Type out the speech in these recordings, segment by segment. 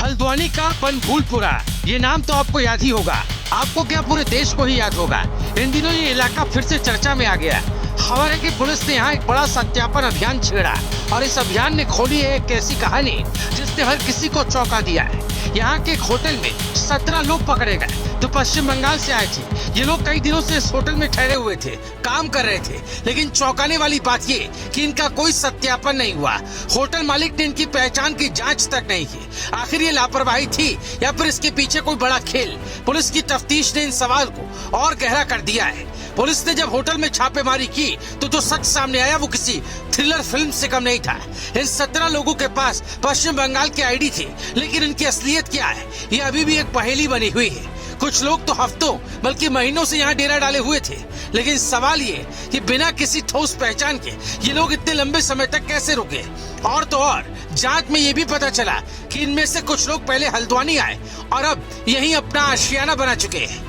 हल्द्वानी का बनभूलपुरा, ये नाम तो आपको याद ही होगा। आपको क्या पूरे देश को ही याद होगा। इन दिनों ये इलाका फिर से चर्चा में आ गया। खबर है कि पुलिस ने यहाँ एक बड़ा सत्यापन अभियान छेड़ा और इस अभियान ने खोली है एक ऐसी कहानी जिसने हर किसी को चौंका दिया है। यहाँ के एक होटल में 17 लोग पकड़े गए जो पश्चिम बंगाल से आए थे। ये लोग कई दिनों से इस होटल में ठहरे हुए थे, काम कर रहे थे, लेकिन चौंकाने वाली बात ये कि इनका कोई सत्यापन नहीं हुआ। होटल मालिक ने इनकी पहचान की जांच तक नहीं की। आखिर ये लापरवाही थी या फिर इसके पीछे कोई बड़ा खेल? पुलिस की तफ्तीश ने इन सवाल को और गहरा कर दिया है। पुलिस ने जब होटल में छापेमारी की तो जो सच सामने आया वो किसी थ्रिलर फिल्म से कम नहीं था। इन 17 लोगों के पास पश्चिम बंगाल के आईडी थे, लेकिन इनकी असलियत क्या है ये अभी भी एक पहेली बनी हुई है। कुछ लोग तो हफ्तों बल्कि महीनों से यहाँ डेरा डाले हुए थे, लेकिन सवाल ये कि बिना किसी ठोस पहचान के ये लोग इतने लंबे समय तक कैसे रुके। और तो और जांच में ये भी पता चला कि इनमें से कुछ लोग पहले हल्द्वानी आए और अब यहीं अपना आशियाना बना चुके हैं।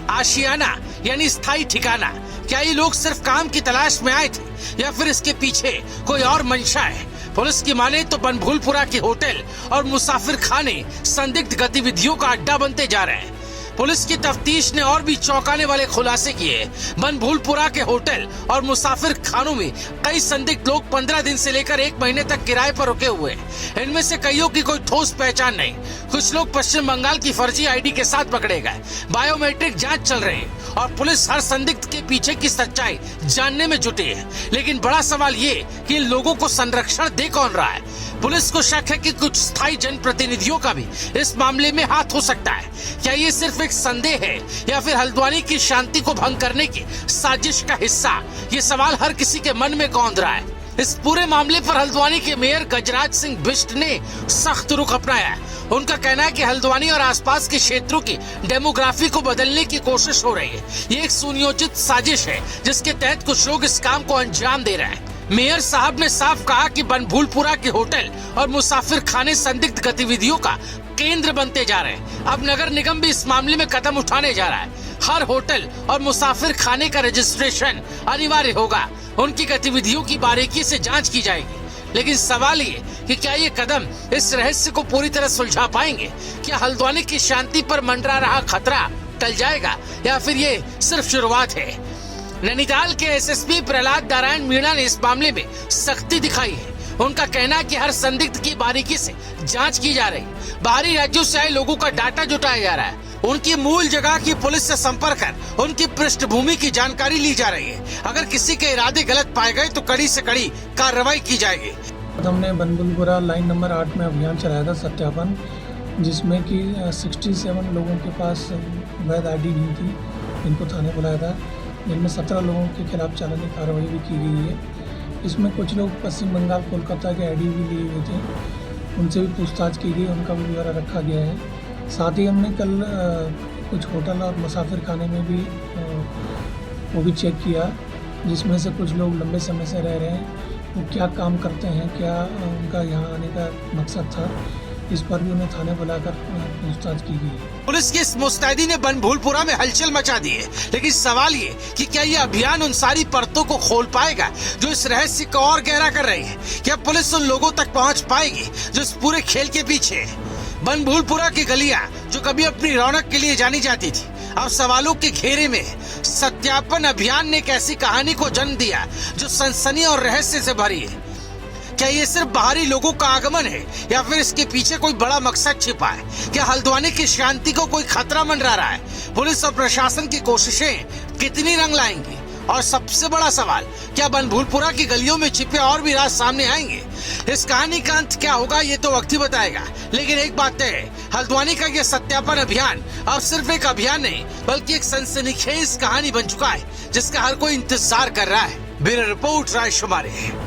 आशियाना यानी स्थायी ठिकाना। क्या ये लोग सिर्फ काम की तलाश में आए थे या फिर इसके पीछे कोई और मंशा है? पुलिस की माने तो बनभूलपुरा के होटल और मुसाफिर खाने संदिग्ध गतिविधियों का अड्डा बनते जा रहे हैं। पुलिस की तफ्तीश ने और भी चौंकाने वाले खुलासे किए। बनभूलपुरा के होटल और मुसाफिर खानों में कई संदिग्ध लोग 15 दिन से लेकर 1 महीने तक किराए पर रुके हुए। इनमें से कईयों की कोई ठोस पहचान नहीं। कुछ लोग पश्चिम बंगाल की फर्जी आईडी के साथ पकड़े गए। बायोमेट्रिक जांच चल रही है और पुलिस हर संदिग्ध के पीछे की सच्चाई जानने में जुटी है। लेकिन बड़ा सवाल ये कि इन लोगों को संरक्षण दे कौन रहा है? पुलिस को शक है कि कुछ स्थायी जनप्रतिनिधियों का भी इस मामले में हाथ हो सकता है। क्या ये सिर्फ एक संदेह है या फिर हल्द्वानी की शांति को भंग करने की साजिश का हिस्सा? ये सवाल हर किसी के मन में कौंध रहा है। इस पूरे मामले पर हल्द्वानी के मेयर गजराज सिंह बिष्ट ने सख्त रुख अपनाया है। उनका कहना है कि हल्द्वानी और आसपास के क्षेत्रों की डेमोग्राफी को बदलने की कोशिश हो रही है। ये एक सुनियोजित साजिश है जिसके तहत कुछ लोग इस काम को अंजाम दे रहे हैं। मेयर साहब ने साफ कहा कि बनभूलपुरा के होटल और मुसाफिर खाने संदिग्ध गतिविधियों का केंद्र बनते जा रहे हैं। अब नगर निगम भी इस मामले में कदम उठाने जा रहा है। हर होटल और मुसाफिर खाने का रजिस्ट्रेशन अनिवार्य होगा। उनकी गतिविधियों की बारीकी से जांच की जाएगी। लेकिन सवाल ये कि क्या ये कदम इस रहस्य को पूरी तरह सुलझा पाएंगे? क्या हल्द्वानी की शांति पर मंडरा रहा खतरा टल जाएगा या फिर ये सिर्फ शुरुआत है? नैनीताल के एसएसपी प्रहलाद नारायण मीणा ने इस मामले में सख्ती दिखाई है। उनका कहना है कि हर संदिग्ध की बारीकी से जांच की जा रही है। बाहरी राज्यों से आए लोगों का डाटा जुटाया जा रहा है। उनकी मूल जगह की पुलिस से संपर्क कर उनकी पृष्ठभूमि की जानकारी ली जा रही है। अगर किसी के इरादे गलत पाए गए तो कड़ी से कड़ी कार्रवाई की जाएगी। हमने बनभूलपुरा लाइन नंबर 8 में अभियान चलाया था सत्यापन, जिसमें कि 67 लोगों के पास वैध आईडी नहीं थी। इनको थाने बुलाया था, जिनमें 17 लोगों के खिलाफ चालानी कार्रवाई भी की गई है। इसमें कुछ लोग पश्चिम बंगाल कोलकाता के आईडी भी लिए हुए थे, उनसे भी पूछताछ की गई, उनका भी ब्यौरा रखा गया है। साथ ही हमने कल कुछ होटल और मुसाफिर खाने में भी वो भी चेक किया, जिसमें से कुछ लोग लंबे समय से रह रहे हैं। वो क्या काम करते हैं, क्या उनका यहाँ आने का मकसद था, इस पर भी उन्हें थाने बुलाकर पूछताछ की गई। पुलिस की इस मुस्तैदी ने बनभूलपुरा में हलचल मचा दी है। लेकिन सवाल ये कि क्या ये अभियान उन सारी परतों को खोल पाएगा जो इस रहस्य को और गहरा कर रही है? क्या पुलिस उन लोगों तक पहुंच पाएगी जो इस पूरे खेल के पीछे है? बनभूलपुरा की गलियां जो कभी अपनी रौनक के लिए जानी जाती थी, अब सवालों के घेरे में है। सत्यापन अभियान ने एक ऐसी कहानी को जन्म दिया जो सनसनी और रहस्य से भरी है। क्या ये सिर्फ बाहरी लोगों का आगमन है या फिर इसके पीछे कोई बड़ा मकसद छिपा है? क्या हल्द्वानी की शांति को कोई खतरा मंडरा रहा है? पुलिस और प्रशासन की कोशिशें कितनी रंग लाएंगी? और सबसे बड़ा सवाल, क्या बनभूलपुरा की गलियों में छिपे और भी राज सामने आएंगे? इस कहानी का अंत क्या होगा ये तो वक्त ही बताएगा। लेकिन एक बात तय है, हल्द्वानी का ये सत्यापन अभियान अब सिर्फ एक अभियान नहीं बल्कि एक सनसनीखेज कहानी बन चुका है जिसका हर कोई इंतजार कर रहा है। ब्यूरो रिपोर्ट राय शुमारी।